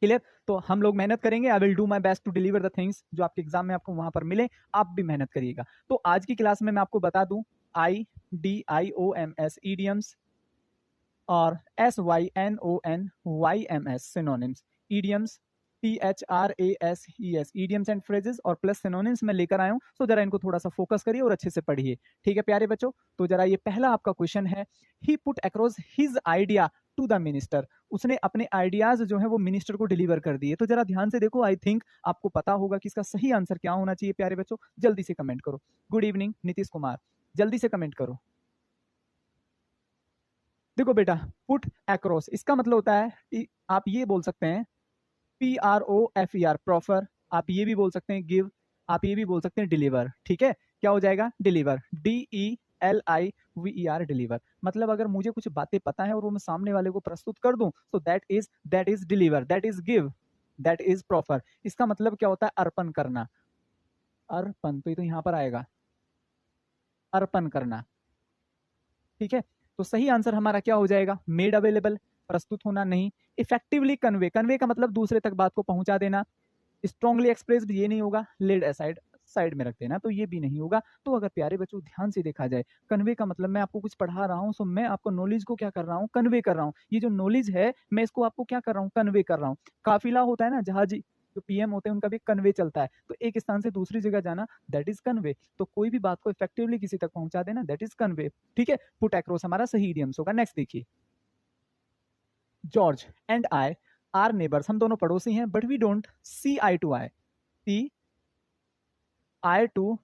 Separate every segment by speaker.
Speaker 1: Clear? तो हम लोग मेहनत करेंगे, I will do my best to deliver the things जो आपके एग्जाम में आपको वहां पर मिले, आप भी मेहनत करिएगा। तो आज की क्लास में मैं आपको बता दूं IDIOMS ईडियम्स और SYNONYMS synonyms. Idioms PHRASES idioms and phrases और प्लस सिनोनिम्स में लेकर आया हूं। तो जरा इनको थोड़ा सा फोकस करिए और अच्छे से पढ़िए, ठीक है प्यारे बच्चों? तो जरा ये पहला आपका क्वेश्चन है, he put across his idea to the minister. उसने अपने आइडियाज जो है वो मिनिस्टर को डिलीवर कर दिए। तो जरा ध्यान से देखो, आई थिंक आपको पता होगा कि इसका सही आंसर क्या होना चाहिए प्यारे बच्चों। जल्दी से कमेंट करो। गुड इवनिंग नीतीश कुमार, जल्दी से कमेंट करो। देखो बेटा, पुट अक्रॉस इसका मतलब होता है, आप ये बोल सकते हैं PROFER प्रोफर, आप ये भी बोल सकते हैं गिव, आप ये भी बोल सकते हैं डिलीवर। ठीक है, क्या हो जाएगा? Deliver, DELIVER deliver. मतलब अगर मुझे कुछ बातें पता है और वो मैं सामने वाले को प्रस्तुत कर दूं, तो that is deliver, that is give, that is proffer. इसका मतलब क्या होता है? अर्पण करना। अर्पण, तो ये तो यहां पर आएगा, अर्पण करना। ठीक है, तो सही आंसर हमारा क्या हो जाएगा? मेड अवेलेबल, प्रस्तुत होना नहीं। इफेक्टिवली कन्वे, कन्वे का मतलब दूसरे तक बात को पहुंचा देना। स्ट्रांगली एक्सप्रेस्ड, ये नहीं होगा। लेड असाइड, साइड में रख देना, तो ये भी नहीं होगा। तो अगर प्यारे बच्चों ध्यान से देखा जाए, कन्वे का मतलब मैं आपको कुछ पढ़ा रहा हूँ, सो मैं आपको नॉलेज को क्या कर रहा हूँ? कन्वे कर रहा हूँ। ये जो नॉलेज है मैं इसको आपको क्या कर रहा हूँ? कन्वे कर रहा हूँ। काफिला होता है ना, जहाजी जो पीएम होते हैं उनका भी कन्वे चलता है, तो एक स्थान से दूसरी जगह जाना, दैट इज कन्वे। तो कोई भी बात को इफेक्टिवली किसी तक पहुंचा देना, दैट इज कन्वे। ठीक है, पुट अक्रॉस हमारा सही इडियम्स होगा। नेक्स्ट देखिए, George and I are neighbours, हम दोनों पड़ोसी हैं, but we don't see eye to eye. See eye to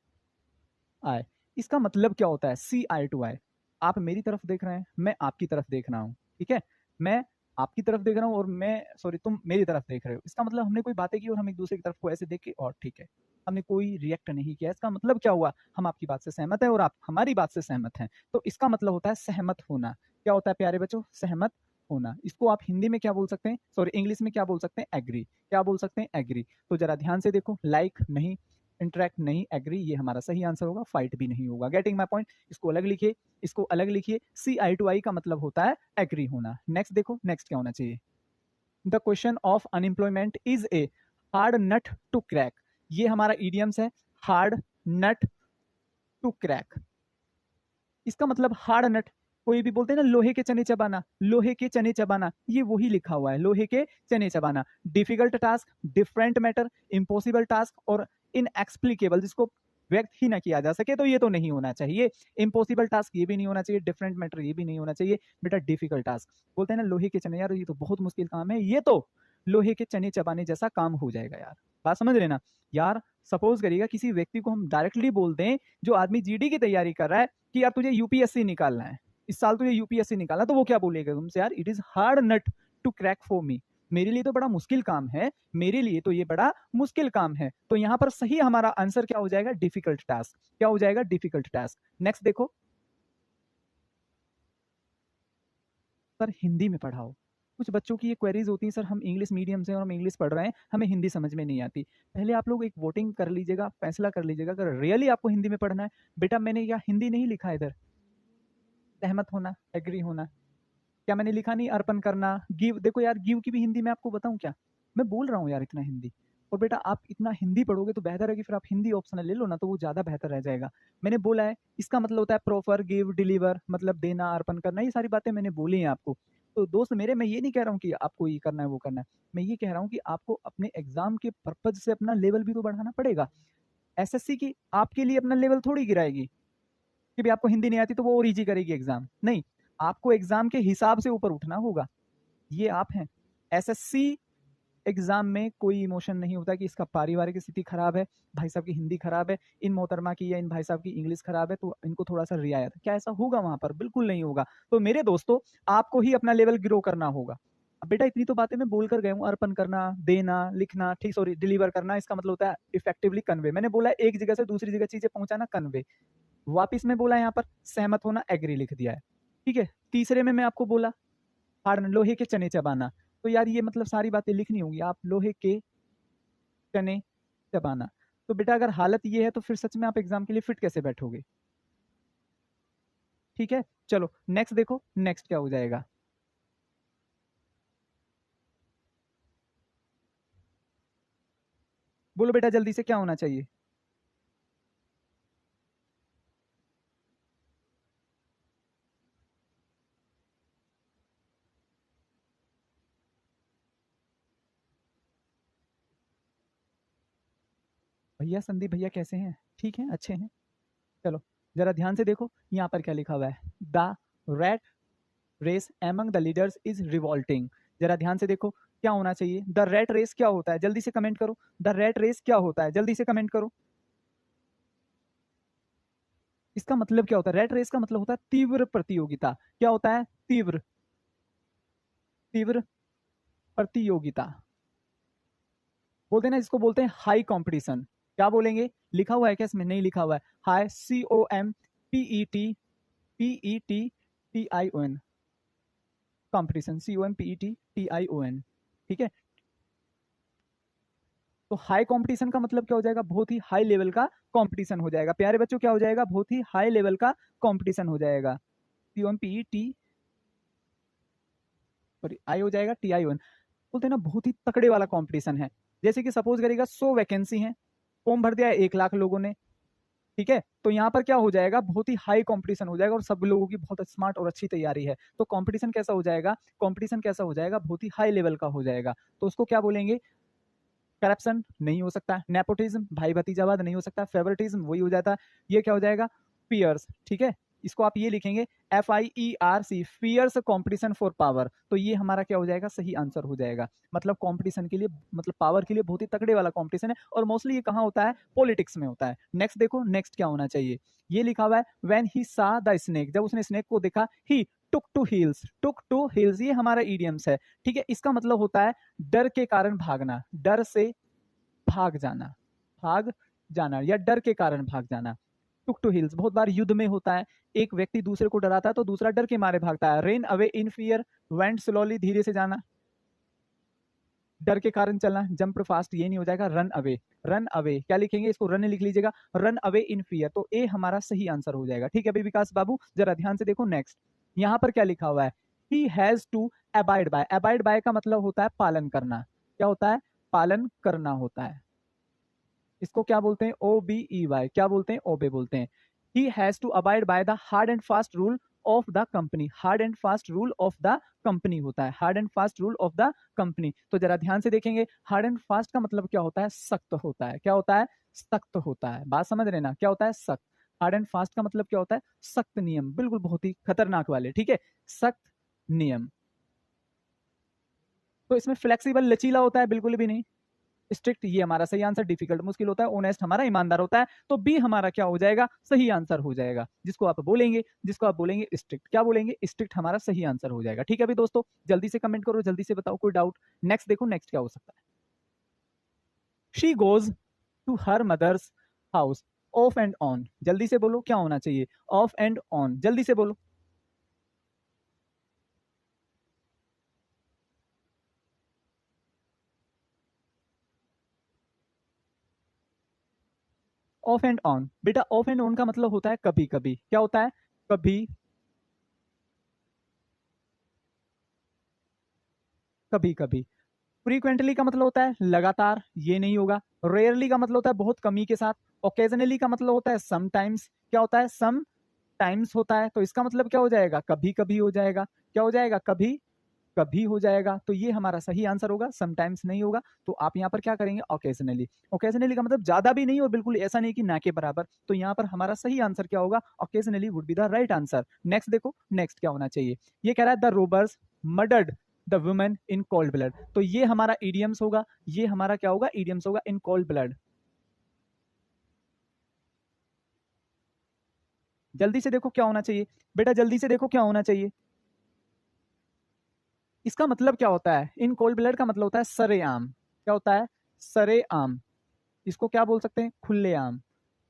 Speaker 1: eye, इसका मतलब क्या होता है? सी आई टू आई, आप मेरी तरफ देख रहे हैं, मैं आपकी तरफ देख रहा हूं। ठीक है, मैं आपकी तरफ देख रहा हूं और मैं, सॉरी, तुम मेरी तरफ देख रहे हो। इसका मतलब हमने कोई बातें की और हम एक दूसरे की तरफ को ऐसे देख के, और ठीक है, हमने कोई रिएक्ट नहीं किया। इसका मतलब क्या हुआ? हम आपकी बात से सहमत है और आप हमारी बात से सहमत हैं। तो इसका मतलब होता है सहमत होना। क्या होता है प्यारे बच्चों? सहमत होना। इसको आप हिंदी में क्या बोल सकते हैं? सॉरी, इंग्लिश में क्या बोल सकते हैं? एग्री। क्या बोल सकते हैं? एग्री। तो जरा ध्यान से देखो, लाइक नहीं, इंटरेक्ट नहीं, एग्री, ये हमारा सही आंसर होगा। फाइट भी नहीं होगा। Getting my point? इसको अलग लिखिए, इसको अलग लिखिए। सी आई टू आई का मतलब होता है एग्री होना। नेक्स्ट देखो, नेक्स्ट क्या होना चाहिए? The question of unemployment is a hard nut to crack. ये हमारा इडियम्स है, हार्ड नट टू क्रैक। इसका मतलब हार्ड नट, कोई भी बोलते हैं ना लोहे के चने चबाना, लोहे के चने चबाना, ये वही लिखा हुआ है, लोहे के चने चबाना। Difficult task, different matter, impossible task और इनएक्सप्लिकेबल, जिसको व्यक्त ही ना किया जा सके, तो ये तो नहीं होना चाहिए। इम्पॉसिबल टास्क ये भी नहीं होना चाहिए, डिफरेंट मैटर ये भी नहीं होना चाहिए। बेटा डिफिकल्ट टास्क, बोलते हैं ना लोहे के चने, यार ये तो बहुत मुश्किल काम है, ये तो लोहे के चने चबाने जैसा काम हो जाएगा यार। बात समझ रहे ना यार? सपोज करिएगा किसी व्यक्ति को हम डायरेक्टली बोल दें, जो आदमी जीडी की तैयारी कर रहा है, कि यार तुझे यूपीएससी निकालना है, इस साल तुझे यूपीएससी निकालना, तो वो क्या बोलेगा तुमसे? यार it is hard nut to crack for me, मेरे लिए तो बड़ा मुश्किल काम है, मेरे लिए तो ये बड़ा मुश्किल काम है। तो यहां पर सही हमारा आंसर क्या हो जाएगा? Difficult task. क्या हो जाएगा? Difficult task. नेक्स्ट देखो, सर हिंदी में पढ़ाओ। कुछ बच्चों की ये क्वेरीज होती है, सर हम इंग्लिश मीडियम से और हम इंग्लिश पढ़ रहे हैं, हमें हिंदी समझ में नहीं आती। पहले आप लोग एक वोटिंग कर लीजिएगा, फैसला कर लीजिएगा, अगर रियली आपको हिंदी में पढ़ना है। बेटा मैंने यहाँ हिंदी नहीं लिखा है, इधर सहमत होना, एग्री होना। क्या मैंने लिखा नहीं? अर्पण करना, गिव। देखो यार, गिव की भी हिंदी में आपको बताऊं क्या? मैं बोल रहा हूँ यार इतना हिंदी, और बेटा आप इतना हिंदी पढ़ोगे तो बेहतर है कि फिर आप हिंदी ऑप्शनल ले लो ना, तो वो ज्यादा बेहतर रह जाएगा। मैंने बोला है, इसका मतलब होता है प्रोफर, गिव, डिलीवर, मतलब देना, अर्पण करना, ये सारी बातें मैंने बोली हैं आपको। तो दोस्त मेरे, मैं ये नहीं कह रहा हूँ कि आपको ये करना है वो करना है, मैं ये कह रहा हूँ कि आपको अपने एग्जाम के पर्पज से अपना लेवल भी तो बढ़ाना पड़ेगा। एसएससी की आपके लिए अपना लेवल थोड़ी गिराएगी कि भी आपको हिंदी नहीं आती तो वो और इजी करेगी एग्जाम, नहीं। आपको एग्जाम के हिसाब से ऊपर उठना होगा। ये आप हैं। एसएससी एग्जाम में कोई इमोशन नहीं होता कि इसका पारिवारिक स्थिति खराब है, भाई साहब की हिंदी खराब है, इन मोहतरमा की या इन भाई साहब की इंग्लिश खराब है, तो इनको थोड़ा सा रियायत। क्या ऐसा होगा वहां पर? बिल्कुल नहीं होगा। तो मेरे दोस्तों, आपको ही अपना लेवल ग्रो करना होगा। अब बेटा इतनी तो बातें मैं बोल कर गया हूँ, अर्पण करना, देना, लिखना, ठीक, सॉरी, डिलीवर करना, इसका मतलब होता है इफेक्टिवली कन्वे। मैंने बोला एक जगह से दूसरी जगह चीजें पहुंचाना, कन्वे। वापिस में बोला यहाँ पर सहमत होना, एग्री लिख दिया है। ठीक है, तीसरे में मैं आपको बोला हार्ड, लोहे के चने चबाना। तो यार ये मतलब सारी बातें लिखनी होंगी, आप लोहे के चने चबाना। तो बेटा अगर हालत ये है तो फिर सच में आप एग्जाम के लिए फिट कैसे बैठोगे? ठीक है, चलो नेक्स्ट देखो, नेक्स्ट क्या हो जाएगा? बोलो बेटा जल्दी से क्या होना चाहिए? भैया संदीप भैया कैसे हैं? ठीक हैं, अच्छे हैं। चलो जरा ध्यान से देखो यहाँ पर क्या लिखा हुआ है, the rat race among the leaders is revolting. जरा ध्यान से देखो क्या होना चाहिए, द रैट रेस क्या होता है, जल्दी से कमेंट करो। द रैट रेस क्या होता है, जल्दी से कमेंट करो। इसका मतलब क्या होता है? रैट रेस का मतलब होता है तीव्र प्रतियोगिता। क्या होता है? तीव्र तीव्र प्रतियोगिता बोलते हैं ना, इसको बोलते हैं हाई कंपटीशन। क्या बोलेंगे? लिखा हुआ है क्या इसमें? नहीं लिखा हुआ है। High, COMPETTION, competition, COMPETTION। ठीक है, तो हाई कंपटीशन का मतलब क्या हो जाएगा? बहुत ही हाई लेवल का कंपटीशन हो जाएगा। प्यारे बच्चों क्या हो जाएगा? बहुत ही हाई लेवल का कंपटीशन हो जाएगा। COMPET आई हो जाएगा TION। बोलते हैं ना बहुत ही तकड़े वाला कंपटीशन है। जैसे कि सपोज करेगा 100 वैकेंसी है, फॉर्म भर दिया 1 लाख लोगों ने, ठीक है, तो यहाँ पर क्या हो जाएगा? बहुत ही हाई कंपटीशन हो जाएगा और सब लोगों की बहुत स्मार्ट और अच्छी तैयारी है। तो कंपटीशन कैसा हो जाएगा? कंपटीशन कैसा हो जाएगा? बहुत ही हाई लेवल का हो जाएगा। तो उसको क्या बोलेंगे? करप्शन नहीं हो सकता, नेपोटिज्म भाई भतीजावाद नहीं हो सकता, फेवरेटिज्म वही हो जाता है। ये क्या हो जाएगा? फियर्स। ठीक है, इसको आप ये लिखेंगे FIERC, fierce competition for power. तो ये हमारा क्या हो जाएगा? सही आंसर हो जाएगा। मतलब कंपटीशन के लिए, मतलब पावर के लिए बहुत ही तगड़े वाला कंपटीशन है और मोस्टली ये कहाँ होता है? पॉलिटिक्स में होता है। नेक्स्ट देखो, नेक्स्ट क्या होना चाहिए? ये लिखा हुआ है व्हेन ही सा द स्नेक, जब उसने स्नेक को देखा, he took to heels. Took to heels ये हमारा इडियम्स है। ठीक है, इसका मतलब होता है डर के कारण भागना, डर से भाग जाना, भाग जाना या डर के कारण भाग जाना। टुक टू हिल्स बहुत बार युद्ध में होता है, एक व्यक्ति दूसरे को डराता है तो दूसरा डर के मारे भागता है। Rain away in fear, went slowly, धीरे से जाना, डर के कारण चलना। जंप फास्ट ये नहीं हो जाएगा, रन अवे। रन अवे क्या लिखेंगे? इसको रन लिख लीजिएगा, रन अवे इन फियर। तो ए हमारा सही आंसर हो जाएगा। ठीक है अभी विकास बाबू जरा ध्यान से देखो नेक्स्ट, यहाँ पर क्या लिखा हुआ है? He has to abide by. Abide by का मतलब होता है पालन करना। क्या होता है? पालन करना होता है। इसको क्या बोलते हैं? OBEY। क्या बोलते हैं? ओबे बोलते हैं। He has to abide by the hard and fast rule of the company. Hard and fast rule of the company होता है, hard and fast rule of the company. तो जरा ध्यान से देखेंगे, हार्ड एंड फास्ट का मतलब क्या होता है? सख्त होता है। क्या होता है? सख्त होता है। बात समझ रहे ना? क्या होता है? सख्त। हार्ड एंड फास्ट का मतलब क्या होता है? सख्त नियम, बिल्कुल बहुत ही खतरनाक वाले। ठीक है, सख्त नियम। तो इसमें फ्लेक्सिबल लचीला होता है? बिल्कुल भी नहीं। स्ट्रिक्ट ये हमारा सही आंसर। डिफिकल्ट मुश्किल होता है। ऑनेस्ट हमारा ईमानदार होता है। तो बी हमारा क्या हो जाएगा? सही आंसर हो जाएगा। जिसको आप बोलेंगे स्ट्रिक्ट। क्या बोलेंगे? स्ट्रिक्ट हमारा सही आंसर हो जाएगा। ठीक है अभी दोस्तों जल्दी से कमेंट करो, जल्दी से बताओ कोई डाउट। नेक्स्ट देखो, नेक्स्ट क्या हो सकता है? She goes to her mother's house off and on. जल्दी से बोलो क्या होना चाहिए? ऑफ एंड ऑन, जल्दी से बोलो। ऑफ एंड ऑन बेटा, ऑफ एंड ऑन का मतलब होता है कभी कभी। क्या होता है? कभी कभी कभी। फ्रीक्वेंटली का मतलब होता है लगातार, ये नहीं होगा। रेयरली का मतलब होता है बहुत कमी के साथ। ओकेजनली का मतलब होता है समटाइम्स। क्या होता है? सम टाइम्स होता है। तो इसका मतलब क्या हो जाएगा? कभी कभी हो जाएगा। क्या हो जाएगा? कभी कभी हो जाएगा। तो ये हमारा सही आंसर होगा, समटाइम्स नहीं होगा। तो आप यहाँ पर क्या करेंगे? ओकेजनली। ओकेजनली का मतलब ज्यादा भी नहीं और बिल्कुल ऐसा नहीं कि ना के बराबर। तो यहाँ पर हमारा सही आंसर क्या होगा? Occasionally would be the right answer. Next देखो, नेक्स्ट क्या होना चाहिए? ये कह रहा है the robbers murdered the women in cold blood. तो ये हमारा इडियम्स होगा। ये हमारा क्या होगा? इडियम्स होगा, इन कोल्ड ब्लड। जल्दी से देखो क्या होना चाहिए बेटा, जल्दी से देखो क्या होना चाहिए। इसका मतलब क्या होता है? इन कोल्ड ब्लड का मतलब होता है सरेआम। क्या होता है? सरेआम। इसको क्या बोल सकते हैं? खुलेआम।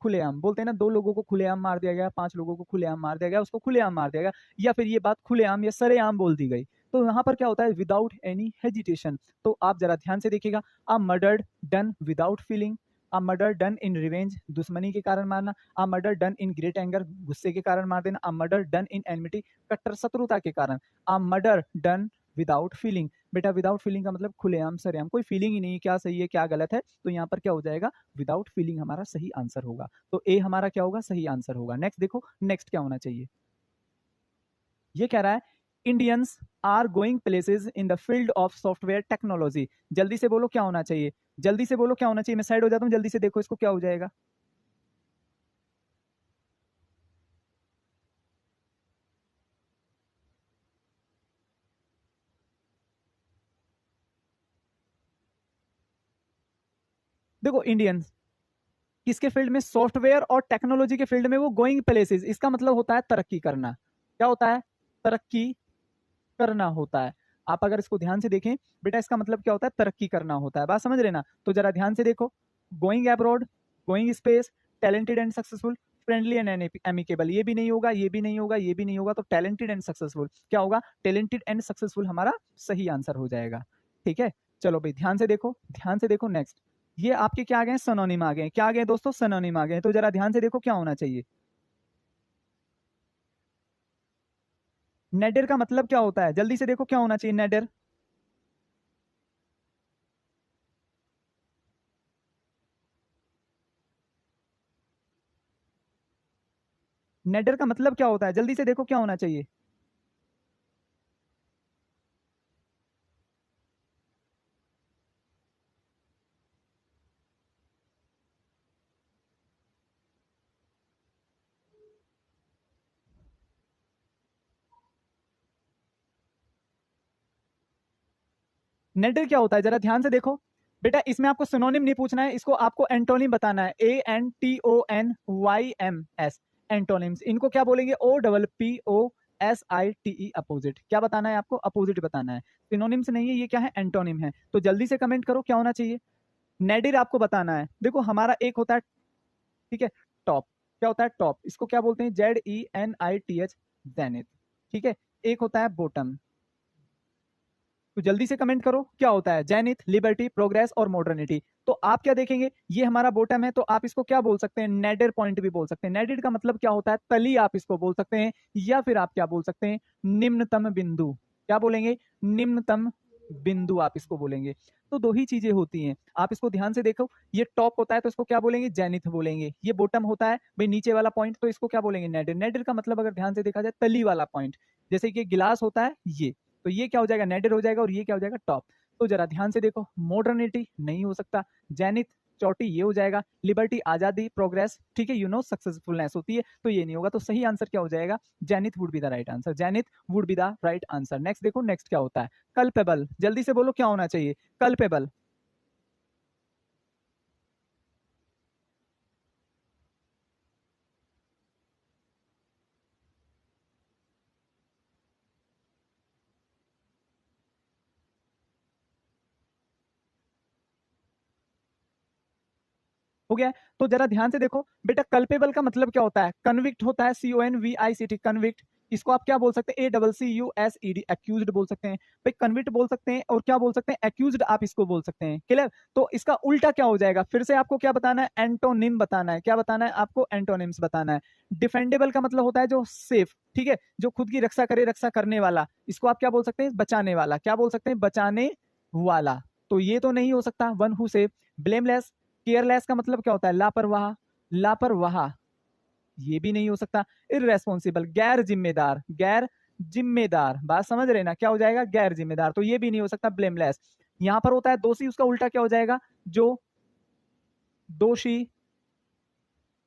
Speaker 1: खुलेआम बोलते हैं ना, 2 लोगों को खुलेआम मार दिया गया, 5 लोगों को खुलेआम मार दिया गया, उसको खुलेआम मार दिया गया, या फिर ये बात खुलेआम या सरेआम बोल दी गई। तो यहाँ पर क्या होता है? Without any hesitation. तो आप जरा ध्यान से देखिएगा, a murder done without feeling, a murder done in revenge, दुश्मनी के कारण मारना, a murder done in great anger, गुस्से के कारण मार देना, a murder done in enmity, कट्टर शत्रुता के कारण, a murder done without feeling. बेटा विदाउट फीलिंग का मतलब खुलेआम सरेआम, कोई फीलिंग ही नहीं है क्या सही है क्या गलत है, तो यहाँ पर क्या हो जाएगा, विदाउट फीलिंग हमारा सही आंसर होगा। तो ए हमारा क्या होगा, सही आंसर होगा। नेक्स्ट देखो, नेक्स्ट क्या होना चाहिए। ये कह रहा है Indians are going places in the field of software technology. जल्दी से बोलो क्या होना चाहिए, जल्दी से बोलो क्या होना चाहिए। मैं साइड हो जाता हूँ, जल्दी से देखो इसको क्या हो जाएगा। देखो इंडियंस किसके फील्ड में, सॉफ्टवेयर और टेक्नोलॉजी के फील्ड में वो गोइंग प्लेसेस, इसका मतलब होता है तरक्की करना। क्या होता है, तरक्की करना होता है। आप अगर इसको ध्यान से देखें बेटा, इसका मतलब क्या होता है, तरक्की करना होता है। बात समझ रहे ना, तो जरा ध्यान से देखो, going abroad, going space, talented and successful, friendly and amicable, ये भी नहीं होगा, ये भी नहीं होगा, ये भी नहीं होगा, तो टैलेंटेड एंड सक्सेसफुल क्या होगा, टैलेंटेड एंड सक्सेसफुल हमारा सही आंसर हो जाएगा। ठीक है, चलो भाई ध्यान से देखो, ध्यान से देखो। नेक्स्ट, ये आपके क्या आ गए, सिनोनिम आ गए। क्या आ गए दोस्तों, सिनोनिम आ गए। तो जरा ध्यान से देखो क्या होना चाहिए। नेडर का मतलब क्या होता है, जल्दी से देखो क्या होना चाहिए नेडर। नेडर का मतलब क्या होता है, जल्दी से देखो क्या होना चाहिए। नेडर क्या होता है, जरा ध्यान से देखो बेटा, इसमें आपको सिनोनिम नहीं पूछना है, इसको आपको एंटोनिम बताना है। ANTONYMS, antonyms. इनको क्या बोलेंगे, OPPOSITE, अपोजिट। क्या बताना है आपको, अपोजिट बताना है। सिनोनिम्स नहीं है ये, क्या है, एंटोनिम है। तो जल्दी से कमेंट करो क्या होना चाहिए। नेडिर आपको बताना है। देखो हमारा एक होता है, ठीक है, टॉप। क्या होता है टॉप, इसको क्या बोलते हैं, ZENITH, जेनिथ। ठीक है, एक होता है बॉटम। तो जल्दी से कमेंट करो क्या होता है, जेनिथ, लिबर्टी, प्रोग्रेस और मॉडर्निटी। तो आप क्या देखेंगे, ये हमारा बॉटम है, तो आप इसको क्या बोल सकते हैं, नेडर पॉइंट भी बोल सकते हैं। नेडर का मतलब क्या होता है, तली आप इसको बोल सकते हैं, या फिर आप क्या बोल सकते हैं, निम्नतम बिंदु। क्या बोलेंगे, निम्नतम बिंदु आप इसको बोलेंगे। तो दो ही चीजें होती हैं, आप इसको ध्यान से देखो। ये टॉप होता है तो इसको क्या बोलेंगे, जेनिथ बोलेंगे। ये बॉटम होता है भाई नीचे वाला पॉइंट, तो इसको क्या बोलेंगे, नेडर। नेडर का मतलब अगर ध्यान से देखा जाए, तली वाला पॉइंट। जैसे कि गिलास होता है ये, तो ये क्या हो जाएगा, नेडर हो जाएगा, और ये क्या हो जाएगा, टॉप। तो जरा ध्यान से देखो, मॉडर्निटी नहीं हो सकता, जेनिथ चोटी ये हो जाएगा, लिबर्टी आजादी, प्रोग्रेस, ठीक है, सक्सेसफुलनेस होती है, तो ये नहीं होगा। तो सही आंसर क्या हो जाएगा, zenith would be the right answer. Zenith would be the right answer. Next देखो, नेक्स्ट क्या होता है, कल्पेबल। जल्दी से बोलो क्या होना चाहिए, कल्पेबल। हो गया है? तो जरा ध्यान से देखो बेटा, कल्पेबल का मतलब क्या होता है, कन्विक्ट होता है, CONVICT, कन्विक्ट। इसको आप क्या बोल सकते हैं, ACCUSED, एक्यूज्ड बोल सकते हैं भाई, कन्विक्ट बोल सकते हैं, और क्या बोल सकते हैं, एक्यूज्ड आप इसको बोल सकते हैं। क्लियर। तो इसका उल्टा क्या हो जाएगा, फिर से आपको क्या बताना है, एंटोनिम बताना है। क्या बताना है आपको, एंटोनिम्स बताना है। डिफेंडेबल का मतलब होता है जो सेफ, ठीक है, जो खुद की रक्षा करे, रक्षा करने वाला। इसको आप क्या बोल सकते हैं, बचाने वाला। क्या बोल सकते हैं, बचाने वाला। तो ये तो नहीं हो सकता, one who safe. Blameless, careless का मतलब क्या होता है, लापरवाह, लापरवाह, ये भी नहीं हो सकता। इररेस्पॉन्सिबल, गैर जिम्मेदार, गैर जिम्मेदार। बात समझ रहे ना, क्या हो जाएगा, गैर जिम्मेदार, तो ये भी नहीं हो सकता। ब्लेमलेस, यहां पर होता है दोषी, उसका उल्टा क्या हो जाएगा, जो दोषी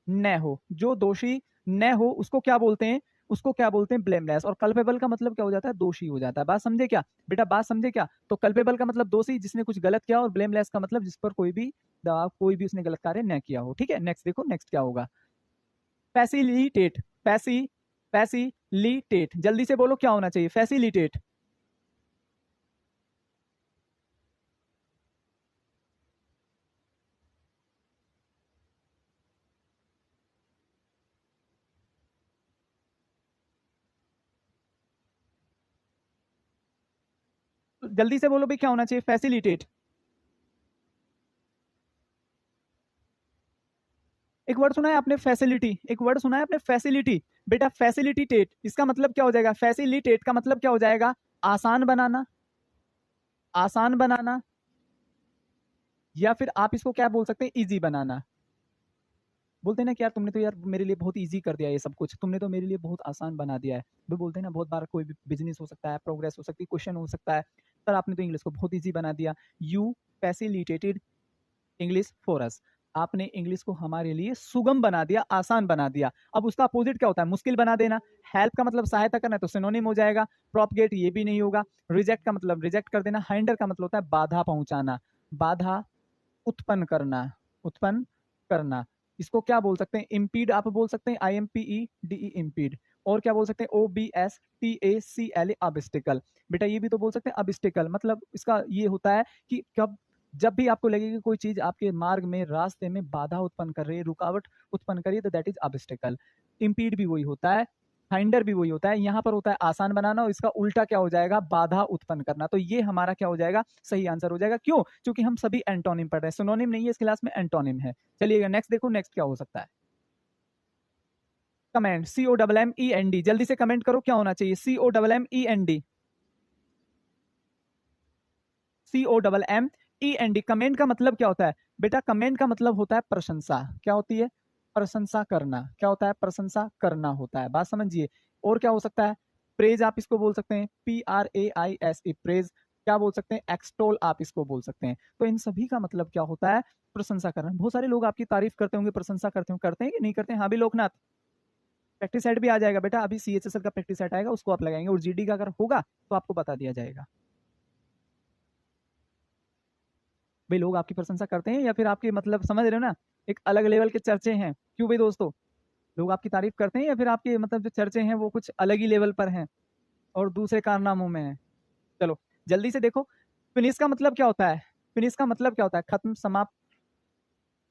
Speaker 1: न हो, जो दोषी न हो उसको क्या बोलते हैं, उसको क्या बोलते हैं, ब्लेमलेस। और कल्पेबल का मतलब क्या हो जाता है, दोषी हो जाता है। बात समझे क्या बेटा, बात समझे क्या। तो कल्पेबल का मतलब दोषी, जिसने कुछ गलत किया, और ब्लेमलेस का मतलब जिस पर कोई भी दबाव, कोई भी उसने गलत कार्य न किया हो। ठीक है, नेक्स्ट देखो, नेक्स्ट क्या होगा, फैसिलिटेट, फैसिलिटेट। जल्दी से बोलो क्या होना चाहिए, फैसिलिटेट। जल्दी से बोलो भाई क्या होना चाहिए, फैसिलिटेट। एक वर्ड सुना है आपने, फैसिलिटी, एक वर्ड सुना है आपने, फैसिलिटी। बेटा फैसिलिटेट, इसका मतलब क्या हो जाएगा, फैसिलिटेट का मतलब क्या हो जाएगा, आसान बनाना, आसान बनाना, या फिर आप इसको क्या बोल सकते हैं, इजी बनाना। बोलते हैं ना कि यार तुमने तो यार मेरे लिए बहुत इजी कर दिया ये सब कुछ, तुमने तो मेरे लिए बहुत आसान बना दिया है। वो बोलते हैं ना, बहुत बार कोई भी बिजनेस हो सकता है, प्रोग्रेस हो सकती है, क्वेश्चन हो सकता है, सर आपने तो इंग्लिश को बहुत इजी बना दिया। You facilitated English for us, आपने इंग्लिश को हमारे लिए सुगम बना दिया, आसान बना दिया। अब उसका अपोजिट क्या होता है, मुश्किल बना देना। हेल्प का मतलब सहायता करना है तो सिनोनिम हो जाएगा। प्रोपगेट ये भी नहीं होगा। रिजेक्ट का मतलब रिजेक्ट कर देना। हाइंडर का मतलब होता है बाधा पहुंचाना, बाधा उत्पन्न करना, उत्पन्न करना। इसको क्या बोल सकते हैं, इम्पीड आप बोल सकते हैं, IMPEDE इम्पीड। और क्या बोल सकते हैं, OBSTACLE ऑब्स्टिकल। बेटा ये भी तो बोल सकते हैं ऑब्स्टिकल, मतलब इसका ये होता है कि कब जब भी आपको लगे कि कोई चीज आपके मार्ग में, रास्ते में बाधा उत्पन्न कर रही है, रुकावट उत्पन्न कर रही है, तो दैट इज ऑब्स्टिकल। इम्पीड भी वही होता है, हाइंडर भी वही होता है। यहाँ पर होता है आसान बनाना, और इसका उल्टा क्या हो जाएगा, बाधा उत्पन्न करना। तो ये हमारा क्या हो जाएगा, सही आंसर हो जाएगा। क्यों, क्योंकि हम सभी एंटोनिम पढ़ रहे हैं, सिनोनिम नहीं है इस क्लास में, एंटोनिम है। चलिएगा नेक्स्ट देखो, नेक्स्ट क्या हो सकता है। कमेंट, COMMEND, जल्दी से कमेंट करो क्या होना चाहिए, COMMEND, COMMEND। कमेंट का मतलब क्या होता है बेटा, कमेंट का मतलब होता है प्रशंसा। क्या होती है, प्रशंसा करना। क्या होता है, प्रशंसा करना होता है, बात समझिए। और क्या हो सकता है, प्रेज आप इसको बोल सकते हैं, PRAISE, प्रेज। क्या बोल सकते हैं, एक्सटोल आप इसको बोल सकते हैं। तो इन सभी का मतलब क्या होता है, प्रशंसा करना। बहुत सारे लोग आपकी तारीफ करते होंगे, प्रशंसा करते होंगे, करते हैं कि नहीं करते हैं, हाँ भी लोकनाथ। प्रैक्टिस सेट भी आ जाएगा बेटा, अभी CHSL का प्रैक्टिस सेट आएगा, उसको आप लगाएंगे, और GD का अगर होगा तो आपको बता दिया जाएगा। भाई लोग आपकी प्रशंसा करते हैं, या फिर आपके मतलब समझ रहे हो ना, एक अलग लेवल के चर्चे हैं। क्यों भाई दोस्तों, लोग आपकी तारीफ करते हैं, या फिर आपके मतलब जो चर्चे हैं वो कुछ अलग ही लेवल पर हैं और दूसरे कारनामों में हैं। चलो जल्दी से देखो, फिनिश का मतलब क्या होता है, फिनिश का मतलब क्या होता है, खत्म, समाप्त।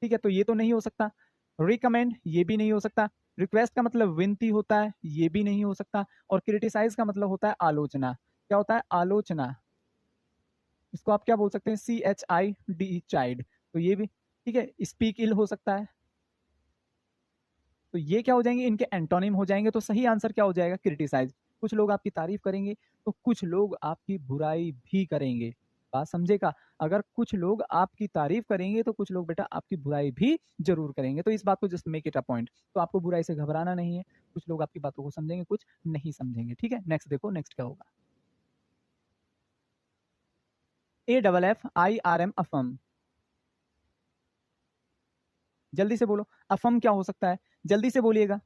Speaker 1: ठीक है, तो ये तो नहीं हो सकता। रिकमेंड ये भी नहीं हो सकता। रिक्वेस्ट का मतलब विनती होता है, ये भी नहीं हो सकता। और क्रिटिसाइज का मतलब होता है आलोचना। क्या होता है, आलोचना। इसको आप क्या बोल सकते हैं, CHIDE, चाइल्ड। तो ये भी ठीक है। स्पीक इल हो सकता है। तो ये क्या हो जाएंगे, इनके एंटोनिम हो जाएंगे। तो सही आंसर क्या हो जाएगा, क्रिटिसाइज। कुछ लोग आपकी तारीफ करेंगे तो कुछ लोग आपकी बुराई भी करेंगे, बात समझेगा। अगर कुछ लोग आपकी तारीफ करेंगे तो कुछ लोग बेटा आपकी बुराई भी जरूर करेंगे। तो इस बात को just make it a point. तो आपको बुराई से घबराना नहीं है, कुछ लोग आपकी बातों को समझेंगे, कुछ नहीं समझेंगे। ठीक है, नेक्स्ट देखो, नेक्स्ट क्या होगा। AFFIRM, अफम। जल्दी से बोलो, अफम क्या हो सकता है, जल्दी से बोलिएगा।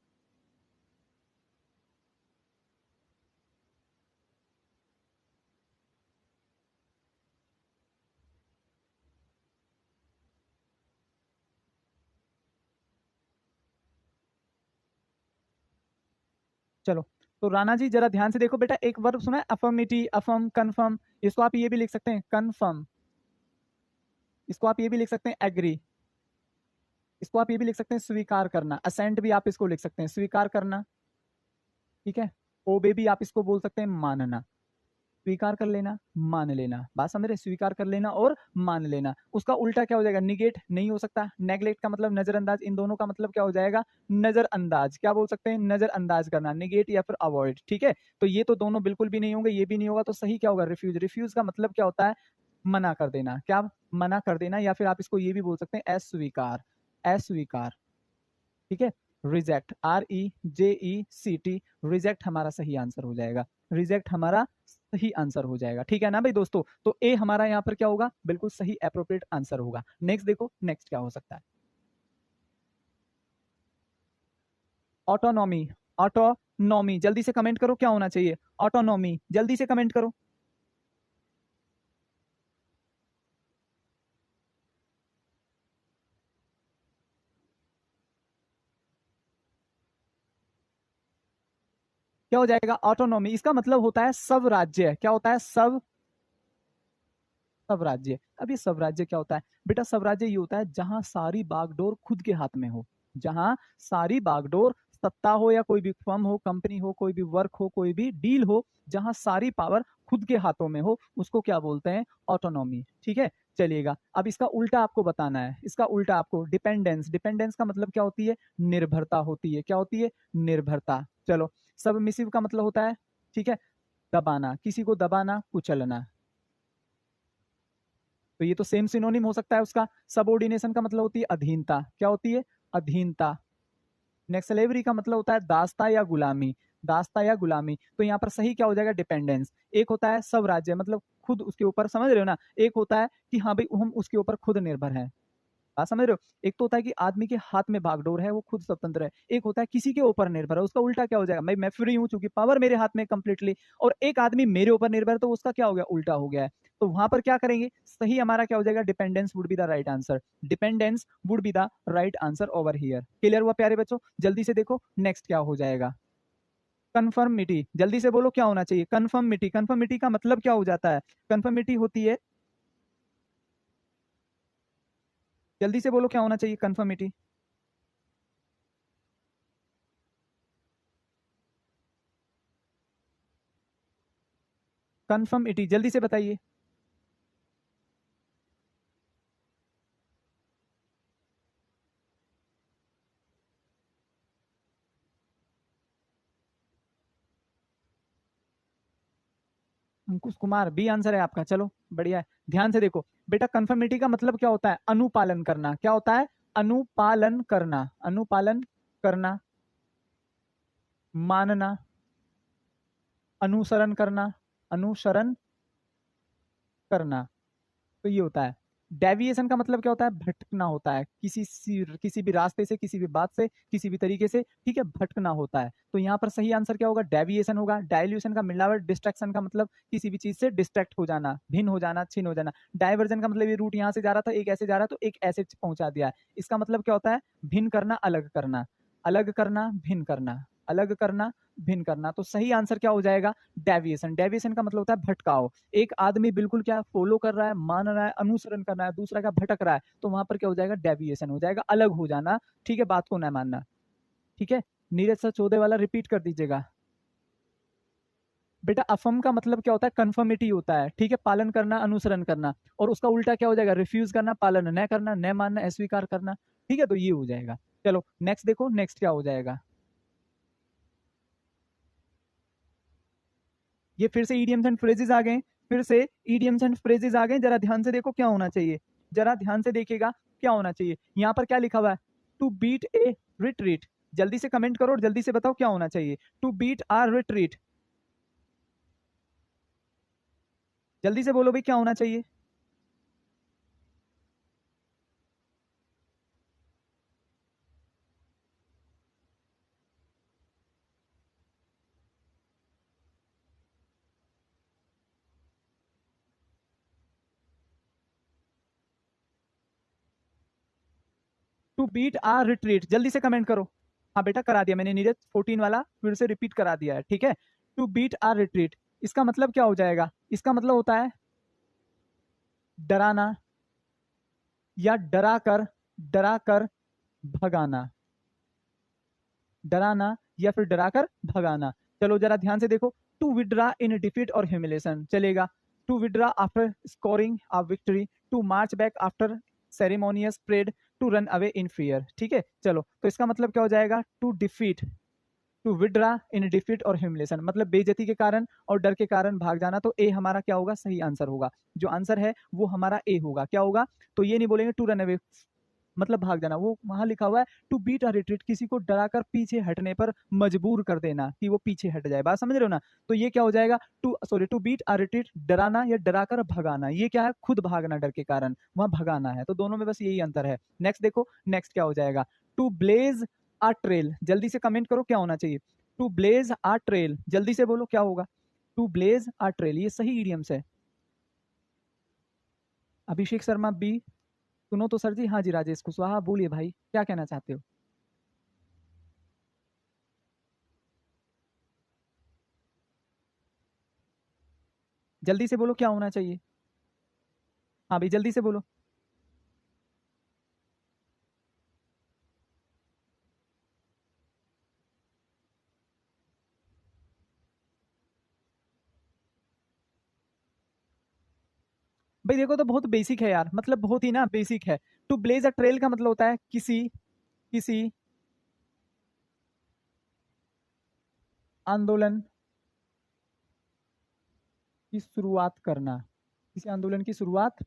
Speaker 1: चलो, तो राणा जी जरा ध्यान से देखो बेटा, एक वर्ब सुना है, अफर्मेटिव, अफर्म, कन्फर्म। इसको आप ये भी लिख सकते हैं, कन्फर्म। इसको आप ये भी लिख सकते हैं, एग्री। इसको आप ये भी लिख सकते हैं, स्वीकार करना। असेंट भी आप इसको लिख सकते हैं, स्वीकार करना। ठीक है। ओबे भी आप इसको बोल सकते हैं, मानना। स्वीकार कर लेना, मान लेना, बात समझ रहे, स्वीकार कर लेना और मान लेना। उसका उल्टा क्या हो जाएगा, निगेट नहीं हो सकता। नेग्लेक्ट का मतलब नजरअंदाज, इन दोनों का मतलब क्या हो जाएगा, नजरअंदाज। क्या बोल सकते हैं, नजरअंदाज करना, निगेट या फिर अवॉइड। ठीक है, तो ये तो दोनों बिल्कुल भी नहीं होंगे, ये भी नहीं होगा। तो सही क्या होगा, रिफ्यूज। रिफ्यूज का मतलब क्या होता है, मना कर देना। क्या, मना कर देना, या फिर आप इसको ये भी बोल सकते हैं, अस्वीकार, अस्वीकार। ठीक है। रिजेक्ट, REJECT, रिजेक्ट हमारा सही आंसर हो जाएगा। रिजेक्ट हमारा सही आंसर हो जाएगा। ठीक है ना भाई दोस्तों, तो ए हमारा यहाँ पर क्या होगा, बिल्कुल सही अप्रोप्रिएट आंसर होगा। नेक्स्ट देखो, नेक्स्ट क्या हो सकता है। ऑटोनॉमी, ऑटोनॉमी, जल्दी से कमेंट करो क्या होना चाहिए, ऑटोनॉमी, जल्दी से कमेंट करो। क्या हो जाएगा, ऑटोनॉमी। इसका मतलब होता है सब राज्य। क्या होता है, सब, स्वराज्य। अब ये स्वराज्य क्या होता है बेटा, स्वराज्य ये होता है जहां सारी बागडोर खुद के हाथ में हो। जहां सारी बागडोर, सत्ता हो या कोई भी फर्म हो, कंपनी हो, कोई भी वर्क हो, कोई भी डील हो, जहां सारी पावर खुद के हाथों में हो, उसको क्या बोलते हैं, ऑटोनॉमी। ठीक है, चलिएगा। अब इसका उल्टा आपको बताना है। इसका उल्टा आपको, डिपेंडेंस। डिपेंडेंस का मतलब क्या होती है, निर्भरता होती है। क्या होती है, निर्भरता। चलो, सबमिसिव का मतलब होता है, ठीक है, दबाना, किसी को दबाना, कुचलना। तो ये तो सेम सिनोनिम हो सकता है उसका। सबऑर्डिनेशन का मतलब होती है अधीनता, क्या होती है, अधीनता। नेक्स्ट स्लेवरी का मतलब होता है दास्ता या गुलामी, दास्ता या गुलामी। तो यहाँ पर सही क्या हो जाएगा, डिपेंडेंस। एक होता है सब राज्य, मतलब खुद उसके ऊपर, समझ रहे हो ना। एक होता है कि हाँ भाई हम उसके ऊपर खुद निर्भर हैं, बात समझ रहे हो। एक तो होता है कि आदमी के हाथ में बागडोर है, वो खुद स्वतंत्र है। एक होता है किसी के ऊपर निर्भर है, उसका उल्टा क्या हो जाएगा, मैं फ्री हूं चूंकि पावर मेरे हाथ में कंप्लीटली। और एक आदमी मेरे ऊपर निर्भर है, तो उसका क्या हो गया, उल्टा हो गया है। तो वहां पर क्या करेंगे, सही हमारा क्या हो जाएगा, dependence would be the right answer. Dependence would be the right answer over here. Clear हुआ प्यारे बच्चों। जल्दी से देखो नेक्स्ट क्या हो जाएगा, कन्फर्मिटी। जल्दी से बोलो क्या होना चाहिए, कन्फर्मिटी। कन्फर्मिटी का मतलब क्या हो जाता है, कन्फर्मिटी होती है, जल्दी से बोलो क्या होना चाहिए, कन्फर्मिटी। कन्फर्मिटी जल्दी से बताइए। अंकुश कुमार, बी आंसर है आपका, चलो बढ़िया है। ध्यान से देखो बेटा, कन्फर्मिटी का मतलब क्या होता है, अनुपालन करना। क्या होता है, अनुपालन करना, अनुपालन करना, मानना, अनुसरण करना, अनुसरण करना। तो ये होता है। डेविएशन का मतलब क्या होता है, भटकना होता है, किसी भी रास्ते से, किसी भी बात से, किसी भी तरीके से, ठीक है, भटकना होता है। तो यहाँ पर सही आंसर क्या होगा, डेविएशन होगा। डाइल्यूशन का मिलावट, डिस्ट्रैक्शन का मतलब किसी भी चीज से डिस्ट्रैक्ट हो जाना, भिन्न हो जाना, छिन्न हो जाना। डाइवर्जन का मतलब ये रूट यहाँ से जा रहा था, एक ऐसे जा रहा, तो एक ऐसे पहुंचा दिया। इसका मतलब क्या होता है, भिन्न करना, अलग करना, अलग करना, भिन्न करना, अलग करना, भिन्न करना। तो सही आंसर क्या हो जाएगा, डेविएशन। डेविएशन का मतलब होता है भटकाव। एक आदमी बिल्कुल क्या फॉलो कर रहा है, मान रहा है, अनुसरण कर रहा है, दूसरा क्या भटक रहा है, तो वहां पर क्या हो जाएगा, डेविएशन हो जाएगा, अलग हो जाना। ठीक है, बात को ना मानना। ठीक है, नीरज सर 14 वाला रिपीट कर दीजिएगा। बेटा अफम का मतलब क्या होता है, कंफर्मिटी होता है, ठीक है, पालन करना, अनुसरण करना। और उसका उल्टा क्या हो जाएगा, रिफ्यूज करना, पालन न करना, न मानना, अस्वीकार करना। ठीक है, तो ये हो जाएगा। चलो नेक्स्ट देखो, नेक्स्ट क्या हो जाएगा। ये फिर से ईडियम्स एंड फ्रेजेस आ गए, फिर से ईडियम्स एंड फ्रेजेस आ गए। जरा ध्यान से देखो क्या होना चाहिए, जरा ध्यान से देखिएगा क्या होना चाहिए। यहाँ पर क्या लिखा हुआ है, टू बीट ए रिट्रीट। जल्दी से कमेंट करो और जल्दी से बताओ क्या होना चाहिए, टू बीट आ रिट्रीट। जल्दी से बोलो भाई क्या होना चाहिए। टू बीट आ रिट्रीट, जल्दी से कमेंट करो। हाँ बेटा करा दिया मैंने, नीरज 14 वाला फिर से रिपीट करा दिया है, ठीक है। टू बीट आ रिट्रीट, इसका मतलब क्या हो जाएगा, इसका मतलब होता है डराना, या डरा कर भगाना, डराना या फिर डराकर भगाना। चलो जरा ध्यान से देखो, टू विड्रा इन डिफीट और ह्यूमिलेशन चलेगा, to withdraw after scoring a victory, to march back after ceremonious parade, to run away in fear. ठीक है, चलो तो इसका मतलब क्या हो जाएगा, to defeat, to withdraw in defeat और ह्यूमिलेशन, मतलब बेइज्जती के कारण और डर के कारण भाग जाना। तो ए हमारा क्या होगा, सही आंसर होगा। जो आंसर है वो हमारा ए होगा, क्या होगा, तो ये नहीं बोलेंगे टू रन अवे मतलब भाग जाना, वो वहां लिखा हुआ है टू बीट अ रिट्रीट, किसी को डराकर पीछे हटने पर मजबूर कर देना कि वो पीछे हट जाए, बात समझ रहे हो ना। तो ये क्या हो जाएगा, टू बीट अ रिट्रीट, डराना या डराकर भगाना। ये क्या है, खुद भागना डर के कारण, वहां भगाना है। तो दोनों में बस यही अंतर है। नेक्स्ट देखो, नेक्स्ट क्या हो जाएगा, टू ब्लेज अ ट्रेल। जल्दी से कमेंट करो क्या होना चाहिए, टू ब्लेज अ ट्रेल। जल्दी से बोलो क्या होगा, टू ब्लेज अ ट्रेल, ये सही इडियम्स है। अभिषेक शर्मा बी, सुनो तो सर जी। हाँ जी राजेश कुशवाहा, बोलिए भाई क्या कहना चाहते हो। जल्दी से बोलो क्या होना चाहिए। हाँ भाई जल्दी से बोलो। भाई देखो तो बहुत बेसिक है यार, मतलब बहुत ही ना बेसिक है। टू ब्लेज अ ट्रेल का मतलब होता है किसी किसी आंदोलन की शुरुआत करना, किसी आंदोलन की शुरुआत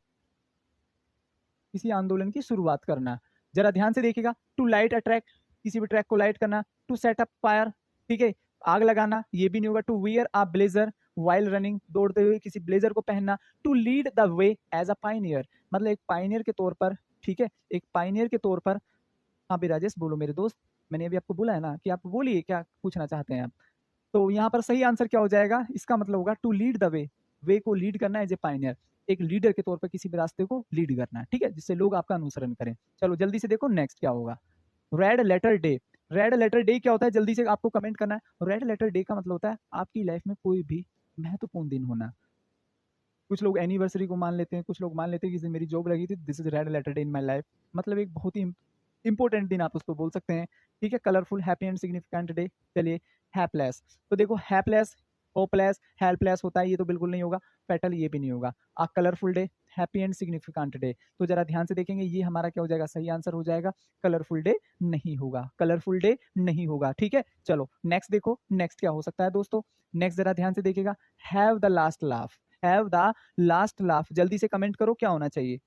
Speaker 1: किसी आंदोलन की शुरुआत करना। जरा ध्यान से देखिएगा, टू लाइट अ ट्रैक, किसी भी ट्रैक को लाइट करना। टू सेट अप फायर, ठीक है, आग लगाना, ये भी नहीं होगा। To wear a blazer while running, दौड़ते हुए किसी ब्लेजर को पहनना। To lead the way as a pioneer, मतलब एक पाइनियर के तौर पर, ठीक है, एक पाइनियर के तौर पर। हाँ भी राजेश बोलो मेरे दोस्त, मैंने अभी आपको बोला है ना कि आप बोलिए क्या पूछना चाहते हैं आप। तो यहाँ पर सही आंसर क्या हो जाएगा, इसका मतलब होगा टू लीड द वे, वे को लीड करना एज ए पाइनियर, एक लीडर के तौर पर किसी भी रास्ते को लीड करना, ठीक है, जिससे लोग आपका अनुसरण करें। चलो जल्दी से देखो नेक्स्ट क्या होगा। Red letter day, red letter day क्या होता है, जल्दी से आपको कमेंट करना है। रेड लेटर डे का मतलब होता है आपकी लाइफ में कोई भी महत्वपूर्ण दिन होना। कुछ लोग एनिवर्सरी को मान लेते हैं, कुछ लोग मान लेते हैं कि मेरी जॉब लगी थी, this is red letter day in my life, मतलब एक बहुत ही इंपॉर्टेंट दिन आप उसको बोल सकते हैं, ठीक है। Colourful, happy and significant day. चलिए हैपलेस, तो देखो हैपलेस, होपलेस, हेल्पलेस होता है, ये तो बिल्कुल नहीं होगा। फेटल, ये भी नहीं होगा। A colourful day, happy and significant day, तो जरा ध्यान से देखेंगे, ये हमारा क्या हो जाएगा, सही आंसर हो जाएगा। कलरफुल डे नहीं होगा, कलरफुल डे नहीं होगा, ठीक है। चलो नेक्स्ट देखो, नेक्स्ट क्या हो सकता है दोस्तों। नेक्स्ट जरा ध्यान से देखिएगा, have the last laugh, have the last laugh, जल्दी से कमेंट करो क्या होना चाहिए।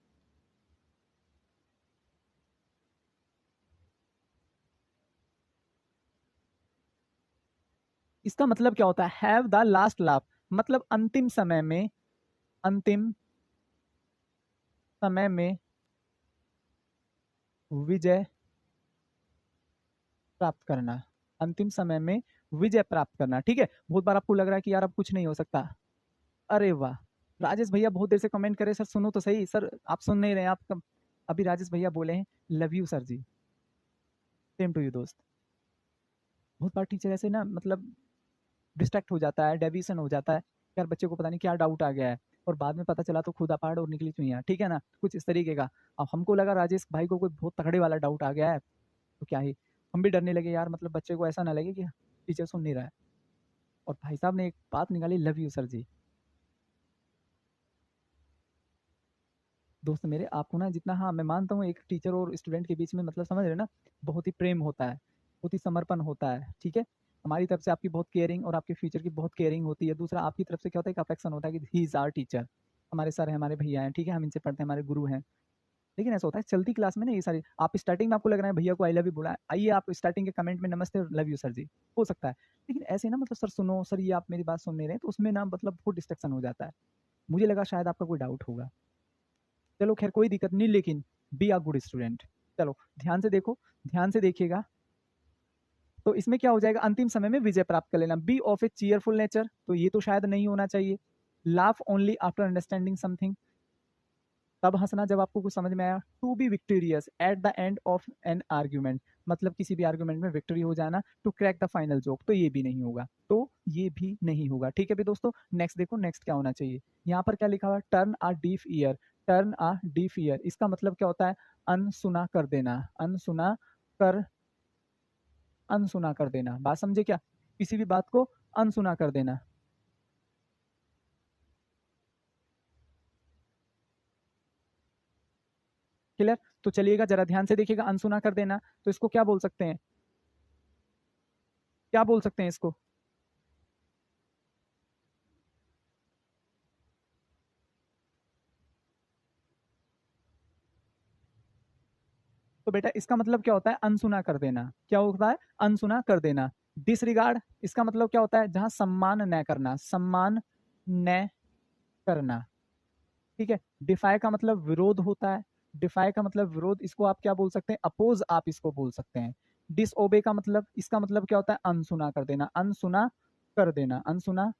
Speaker 1: इसका मतलब क्या होता है, हैव द लास्ट लाफ, मतलब अंतिम समय में, अंतिम समय में विजय प्राप्त करना, अंतिम समय में विजय प्राप्त करना, ठीक है। बहुत बार आपको लग रहा है कि यार अब कुछ नहीं हो सकता, अरे वाह, राजेश भैया बहुत देर से कमेंट करे, सर सुनो तो सही, सर आप सुन नहीं रहे हैं आप अभी राजेश भैया बोले हैं love you sir ji, same to you दोस्त। बहुत बार टीचर ऐसे ना, मतलब डिस्ट्रैक्ट हो जाता है, डेविएशन हो जाता है, यार बच्चे को पता नहीं क्या डाउट आ गया है, और बाद में पता चला तो खुदा पहाड़ और निकली चुईया, ठीक है ना, कुछ इस तरीके का। अब हमको लगा राजेश भाई को कोई बहुत तगड़े वाला डाउट आ गया है, तो क्या ही, हम भी डरने लगे यार, मतलब बच्चे को ऐसा ना लगे कि टीचर सुन नहीं रहा है। और भाई साहब ने एक बात निकाली, लव यू सर जी। दोस्त मेरे, आपको ना जितना, हाँ मैं मानता हूँ एक टीचर और स्टूडेंट के बीच में, मतलब समझ रहे हैं ना, बहुत ही प्रेम होता है, बहुत ही समर्पण होता है, ठीक है। हमारी तरफ से आपकी बहुत केयरिंग और आपके फ्यूचर की बहुत केयरिंग होती है। दूसरा आपकी तरफ से क्या होता है, एक अफेक्शन होता है कि ही इज आवर टीचर, हमारे सर हैं, हमारे भैया हैं, ठीक है, हम इनसे पढ़ते हैं, हमारे गुरु हैं। लेकिन ऐसा होता है चलती क्लास में ना, ये सारी आप स्टार्टिंग में आपको लग रहा है भैया को आई लव यू बोला, आइए आप स्टार्टिंग के कमेंट में नमस्ते लव यू सर जी, हो सकता है। लेकिन ऐसे ना, मतलब सर सुनो, सर ये आप मेरी बात सुन नहीं रहे, तो उसमें ना मतलब बहुत डिस्ट्रक्शन हो जाता है। मुझे लगा शायद आपका कोई डाउट होगा। चलो खैर कोई दिक्कत नहीं, लेकिन बी आ गुड स्टूडेंट। चलो ध्यान से देखो, ध्यान से देखिएगा, तो इसमें क्या हो जाएगा, अंतिम समय में विजय प्राप्त कर लेना। Be of a cheerful nature, तो ये तो शायद नहीं होना चाहिए। Laugh only after understanding something, तब हंसना जब आपको कुछ समझ में आया। To be victorious at the end of an argument, मतलब किसी भी आर्ग्यूमेंट में विक्ट्री हो जाना। To crack the final joke, तो ये भी नहीं होगा, तो ये भी नहीं होगा, ठीक है भी दोस्तों। नेक्स्ट देखो, नेक्स्ट क्या होना चाहिए। यहाँ पर क्या लिखा हुआ है, टर्न आ डीफ ईयर, टर्न आ डीफ ईयर, इसका मतलब क्या होता है, अनसुना कर देना, अनसुना कर, अनसुना कर देना, बात समझे क्या, किसी भी बात को अनसुना कर देना। क्लियर, तो चलिएगा जरा ध्यान से देखिएगा, अनसुना कर देना, तो इसको क्या बोल सकते हैं, क्या बोल सकते हैं इसको। तो बेटा इसका मतलब क्या होता है, अनसुना कर देना, क्या होता है, अनसुना कर देना। डिसरिगार्ड, इसका मतलब क्या होता है, जहां सम्मान न करना, सम्मान न करना, ठीक है। डिफाई का मतलब विरोध होता है, डिफाई का मतलब विरोध, इसको आप क्या बोल सकते हैं, अपोज आप इसको बोल सकते हैं। डिसओबे का मतलब, इसका मतलब क्या होता है, अनसुना कर देना, अनसुना कर देना, अनसुना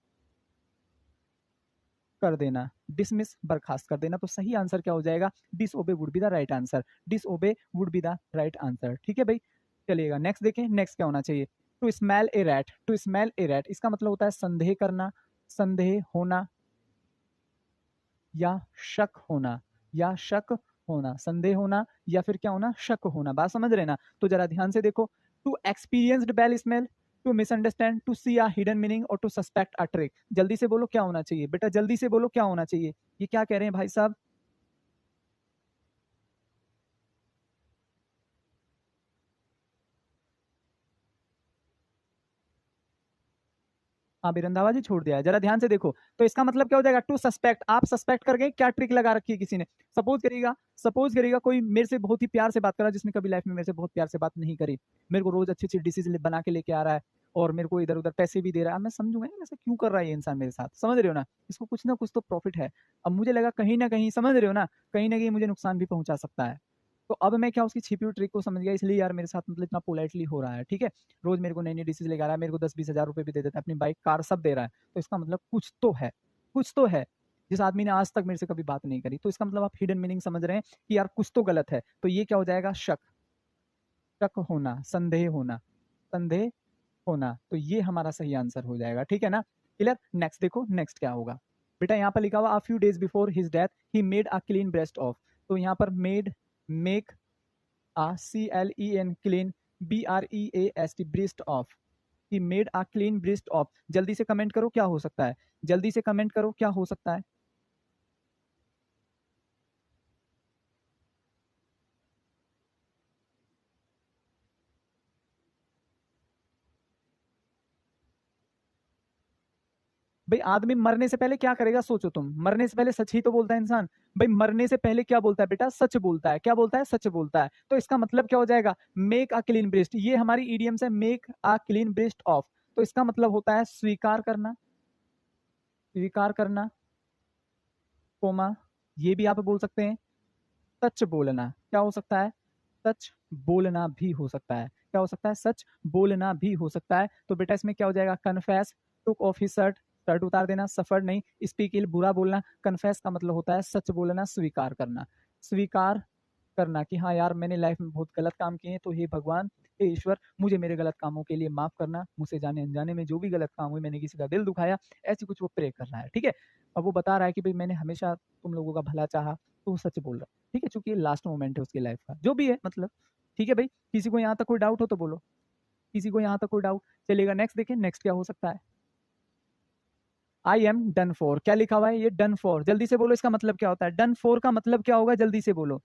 Speaker 1: कर देना। डिसमिस, बर्खास्त कर देना, तो सही आंसर क्या हो जाएगा, disobey would be the right answer, disobey would be the right answer, ठीक है भाई। चलिएगा नेक्स्ट देखें, नेक्स्ट क्या होना चाहिए। To smell a rat, to smell a rat, इसका मतलब होता है संदेह करना, संदेह होना, या शक होना, या शक होना, संदेह होना या फिर क्या होना, शक होना, बात समझ रहे ना। तो जरा ध्यान से देखो, to experienced foul smell, to misunderstand, to see a hidden meaning, और टू सस्पेक्ट अ ट्रिक। जल्दी से बोलो क्या होना चाहिए, बेटा जल्दी से बोलो क्या होना चाहिए, ये क्या कह रहे हैं भाई साहब। हाँ, बिरंदाबाजी छोड़ दिया है, जरा ध्यान से देखो। तो इसका मतलब क्या हो जाएगा, टू सस्पेक्ट, आप सस्पेक्ट कर गए, क्या ट्रिक लगा रखी है किसी ने। सपोज करिएगा कोई मेरे से बहुत ही प्यार से बात कर रहा है, जिसने कभी लाइफ में मेरे से बहुत प्यार से बात नहीं करी, मेरे को रोज अच्छी अच्छी डिशेज बना के लेके आ रहा है और मेरे को इधर उधर पैसे भी दे रहा है। अब मैं समझूंगा यार ऐसा क्यों कर रहा है ये इंसान मेरे साथ, समझ रहे हो ना, इसको कुछ ना कुछ तो प्रॉफिट है। अब मुझे लगा कहीं ना कहीं, समझ रहे हो ना, कहीं ना कहीं मुझे नुकसान भी पहुंचा सकता है। तो अब मैं क्या उसकी छिपी हुई ट्रिक को समझ गया, इसलिए यार मेरे साथ मतलब इतना पोलाइटली हो रहा है, ठीक है। रोज मेरे को नई नई डिशेज लेकर आ रहा है, मेरे को 10-20 हज़ार रुपए भी दे देता है, अपनी बाइक कार सब दे रहा है। तो इसका मतलब कुछ तो है, कुछ तो है। जिस आदमी ने आज तक मेरे से कभी बात नहीं करी, तो इसका मतलब आप हिडन मीनिंग समझ रहे हैं कि यार कुछ तो गलत है। तो ये क्या हो जाएगा, शक, शक होना, संदेह होना, संदेह होना। तो ये हमारा सही आंसर हो जाएगा, ठीक है ना। क्लियर। नेक्स्ट देखो, नेक्स्ट क्या होगा बेटा, यहाँ पर लिखा हुआ, a few days before his death he made a clean breast of. तो यहाँ पर made, make, CLEN clean, BREAST breast of, he made a clean breast of. जल्दी से कमेंट करो क्या हो सकता है, जल्दी से कमेंट करो क्या हो सकता है। भाई आदमी मरने से पहले क्या करेगा सोचो तुम, मरने से पहले सच ही तो बोलता है इंसान। भाई मरने से पहले क्या बोलता है बेटा, सच बोलता है। क्या बोलता है, सच बोलता है। तो इसका मतलब क्या हो जाएगा, मेक अ क्लीन ब्रेस्ट, ये हमारी ईडियम्स है, make a clean breast of. तो इसका मतलब होता है स्वीकार करना, स्वीकार करना, कोमा, ये भी आप बोल सकते हैं सच बोलना। क्या हो सकता है, सच बोलना भी हो सकता है। क्या हो सकता है, सच बोलना भी हो सकता है। तो बेटा इसमें क्या हो जाएगा, confess, took off his shirt, shirt उतार देना, सफर नहीं, स्पीक इल बुरा बोलना, कन्फेस का मतलब होता है सच बोलना, स्वीकार करना, स्वीकार करना कि हाँ यार मैंने लाइफ में बहुत गलत काम किए हैं, तो हे भगवान, हे ईश्वर, मुझे मेरे गलत कामों के लिए माफ करना, मुझसे जाने अनजाने में जो भी गलत काम हुए, मैंने किसी का दिल दुखाया, ऐसी कुछ वो प्रे कर रहा है, ठीक है। अब वो बता रहा है कि भाई मैंने हमेशा तुम लोगों का भला चाहा, तो वो सच बोल रहा है, ठीक है, चूंकि ये लास्ट मोमेंट है उसकी लाइफ का, जो भी है मतलब, ठीक है भाई। किसी को यहाँ तक कोई डाउट हो तो बोलो, किसी को यहाँ तक कोई डाउट। चलिएगा नेक्स्ट देखें, नेक्स्ट क्या हो सकता है। आई एम डन फॉर, क्या लिखा हुआ है, ये डन फॉर, जल्दी से बोलो इसका मतलब क्या होता है, डन फॉर का मतलब क्या होगा, जल्दी से बोलो।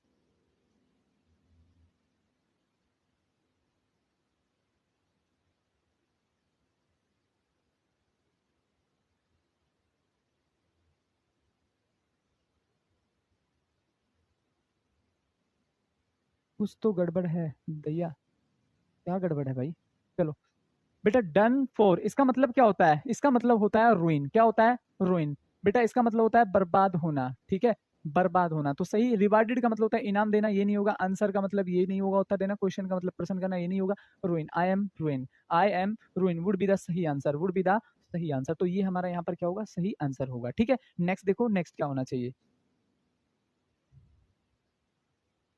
Speaker 1: कुछ तो गड़बड़ है दैया, क्या गड़बड़ है भाई। चलो बेटा, डन फॉर इसका मतलब क्या होता है, इसका मतलब होता है रुइन। क्या होता है, रुइन। बेटा इसका मतलब होता है बर्बाद होना, ठीक है, बर्बाद होना। तो सही, रिवार्डेड का मतलब होता है इनाम देना, ये नहीं होगा। आंसर का मतलब ये नहीं होगा, उत्तर देना। क्वेश्चन का मतलब प्रश्न करना, ये नहीं होगा। Ruin, I am ruin, I am ruin would be the सही आंसर, वुड बी द सही आंसर। तो ये हमारा यहाँ पर क्या होगा, सही आंसर होगा, ठीक है। नेक्स्ट देखो, नेक्स्ट क्या होना चाहिए।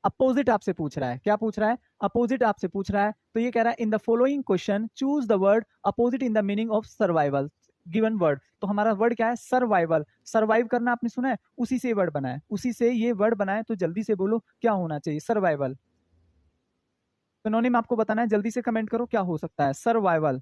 Speaker 1: अपोजिट आपसे पूछ रहा है, क्या पूछ रहा है, अपोजिट आपसे पूछ रहा है। तो ये कह रहा है, in the following question choose the word opposite in the meaning of survival given word. तो हमारा वर्ड क्या है, सर्वाइवल, सर्वाइव करना, आपने सुना है, उसी से वर्ड बना है, उसी से ये वर्ड बना है। तो जल्दी से बोलो क्या होना चाहिए, सर्वाइवल। सिनोनिम आपको बताना है, जल्दी से कमेंट करो क्या हो सकता है, सर्वाइवल।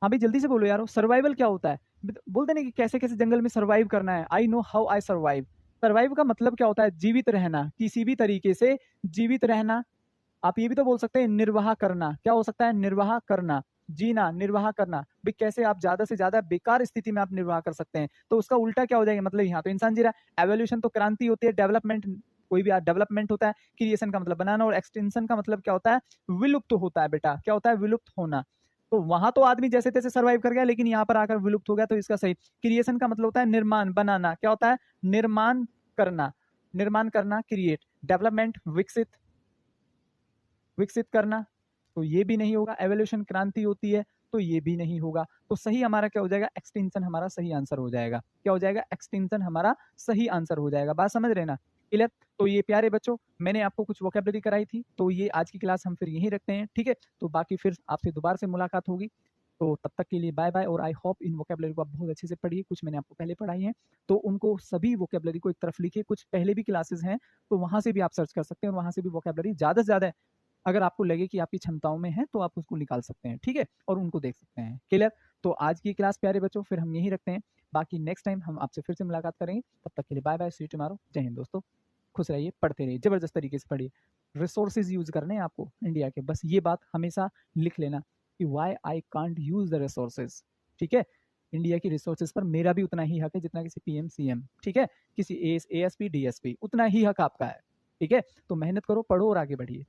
Speaker 1: हाँ भाई जल्दी से बोलो यारो, सर्वाइवल क्या होता है। बोलते नहीं कि कैसे कैसे जंगल में सर्वाइव करना है, I know how I survive. Survive का मतलब क्या होता है, जीवित रहना, किसी भी तरीके से जीवित रहना। आप ये भी तो बोल सकते हैं निर्वाह करना, क्या हो सकता है, निर्वाह करना, जीना, निर्वाह करना। भाई कैसे आप ज्यादा से ज्यादा बेकार स्थिति में आप निर्वाह कर सकते हैं, तो उसका उल्टा क्या हो जाएगा, मतलब यहाँ तो इंसान जी रहा है। एवोल्यूशन तो क्रांति होती है, डेवलपमेंट, कोई भी डेवलपमेंट होता है। क्रिएशन का मतलब बनाना, और एक्सटेंशन का मतलब क्या होता है, विलुप्त होता है बेटा, क्या होता है, विलुप्त होना। तो वहां तो आदमी जैसे तैसे सर्वाइव कर गया, लेकिन यहाँ पर आकर विलुप्त हो गया, तो इसका सही। क्रिएशन का मतलब होता है निर्माण, बनाना, क्या होता है, निर्माण करना, निर्माण करना, क्रिएट। डेवलपमेंट, विकसित, विकसित करना, तो ये भी नहीं होगा। एवोल्यूशन क्रांति होती है, तो ये भी नहीं होगा। तो सही हमारा क्या हो जाएगा, एक्सटेंशन हमारा सही आंसर हो जाएगा। क्या हो जाएगा, एक्सटेंशन हमारा सही आंसर हो जाएगा। बात समझ रहे ना, क्लियर। तो ये प्यारे बच्चों, मैंने आपको कुछ वोकेबलरी कराई थी, तो ये आज की क्लास हम फिर यहीं रखते हैं, ठीक है। तो बाकी फिर आपसे दोबारा से मुलाकात होगी। तो तब तक के लिए बाय बाय, और आई होप इन वोकेबलरी को आप बहुत अच्छे से पढ़िए। कुछ मैंने आपको पहले पढ़ाई है तो उनको सभी वोकेबलरी को एक तरफ लिखिए। कुछ पहले भी क्लासेस हैं तो वहाँ से भी आप सर्च कर सकते हैं, और वहाँ से भी वोकेबलरी ज़्यादा से ज़्यादा अगर आपको लगे कि आपकी क्षमताओं में है तो आप उसको निकाल सकते हैं, ठीक है, और उनको देख सकते हैं। क्लियर? तो आज की क्लास प्यारे बच्चों फिर हम यहीं रखते हैं, बाकी नेक्स्ट टाइम हम आपसे फिर से मुलाकात करेंगे। तब तक के लिए bye bye, see you tomorrow. जय हिंद दोस्तों, खुश रहिए, पढ़ते रहिए, जबरदस्त तरीके से पढ़िए। रिसोर्सेज यूज करने हैं आपको इंडिया के, बस ये बात हमेशा लिख लेना कि why I can't use the resources, ठीक है। इंडिया की रिसोर्सेज पर मेरा भी उतना ही हक है जितना किसी पीएम सीएम, ठीक है, किसी एएसपी डीएसपी, उतना ही हक आपका है, ठीक है। तो मेहनत करो, पढ़ो और आगे बढ़िए।